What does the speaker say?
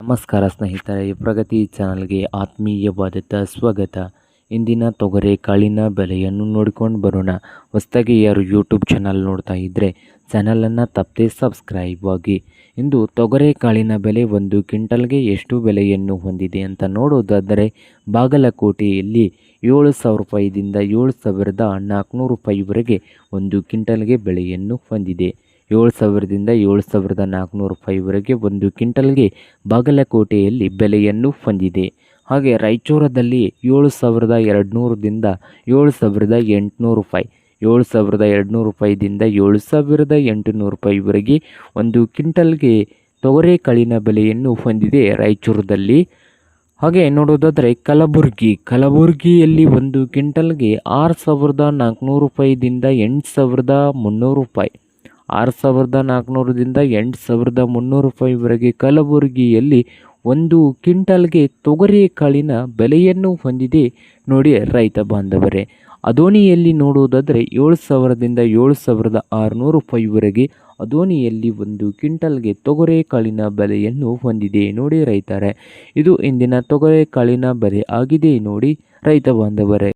ನಮಸ್ಕಾರ ಸ್ನೇಹಿತರೆ, ಪ್ರಗತಿ ಚಾನಲ್ಗೆ ಆತ್ಮೀಯವಾದ ಸ್ವಾಗತ. ಇಂದಿನ ತೊಗರೆ ಕಾಳಿನ ಬೆಲೆಯನ್ನು ನೋಡಿಕೊಂಡು ಬರೋಣ. ಹೊಸದಾಗಿ ಯಾರು ಯೂಟ್ಯೂಬ್ ಚಾನಲ್ ನೋಡ್ತಾ ಇದ್ದರೆ ಚಾನಲನ್ನು ತಪ್ಪದೆ ಸಬ್ಸ್ಕ್ರೈಬ್ ಆಗಿ. ಇಂದು ತೊಗರೆ ಕಾಳಿನ ಬೆಲೆ ಒಂದು ಕ್ವಿಂಟಲ್ಗೆ ಎಷ್ಟು ಬೆಲೆಯನ್ನು ಹೊಂದಿದೆ ಅಂತ ನೋಡೋದಾದರೆ, ಬಾಗಲಕೋಟೆಯಲ್ಲಿ 7,000 ರೂಪಾಯಿದಿಂದ 7,400 ರೂಪಾಯಿವರೆಗೆ ಒಂದು ಕ್ವಿಂಟಲ್ಗೆ ಬೆಲೆಯನ್ನು ಹೊಂದಿದೆ. 7,000ದಿಂದ 7,400 ರೂಪಾಯಿವರೆಗೆ ಒಂದು ಕ್ವಿಂಟಲ್ಗೆ ಬಾಗಲಕೋಟೆಯಲ್ಲಿ ಬೆಲೆಯನ್ನು ಹೊಂದಿದೆ. ಹಾಗೆ ರಾಯಚೂರದಲ್ಲಿ 7,200ದಿಂದ 7,800 ರೂಪಾಯಿ, 7,200 ರೂಪಾಯಿದಿಂದ 7,800 ರೂಪಾಯಿವರೆಗೆ ಒಂದು ಕ್ವಿಂಟಲ್ಗೆ ತೊಗರೆ ಕಾಳಿನ ಬೆಲೆಯನ್ನು ಹೊಂದಿದೆ ರಾಯಚೂರದಲ್ಲಿ. ಹಾಗೆ ನೋಡೋದಾದರೆ ಕಲಬುರಗಿಯಲ್ಲಿ ಒಂದು ಕ್ವಿಂಟಲ್ಗೆ 6,400 ರೂಪಾಯಿದಿಂದ 8,300 ರೂಪಾಯಿ, 6,400ದಿಂದ 8,300 ರೂಪಾಯಿವರೆಗೆ ಕಲಬುರಗಿಯಲ್ಲಿ ಒಂದು ಕ್ವಿಂಟಲ್ಗೆ ತೊಗರೆ ಕಾಳಿನ ಬೆಲೆಯನ್ನು ಹೊಂದಿದೆ ನೋಡಿ ರೈತ ಬಾಂಧವರೇ. ಅದೋನಿಯಲ್ಲಿ ನೋಡುವುದಾದರೆ 7,000ದಿಂದ 7,600 ರೂಪಾಯಿವರೆಗೆ ಅದೋನಿಯಲ್ಲಿ ಒಂದು ಕ್ವಿಂಟಲ್ಗೆ ತೊಗರೆ ಕಾಳಿನ ಬೆಲೆಯನ್ನು ಹೊಂದಿದೆ ನೋಡಿ ರೈತರೇ. ಇದು ಇಂದಿನ ತೊಗರೆ ಕಾಳಿನ ಬೆಲೆ ಆಗಿದೆ ನೋಡಿ ರೈತ ಬಾಂಧವರೇ.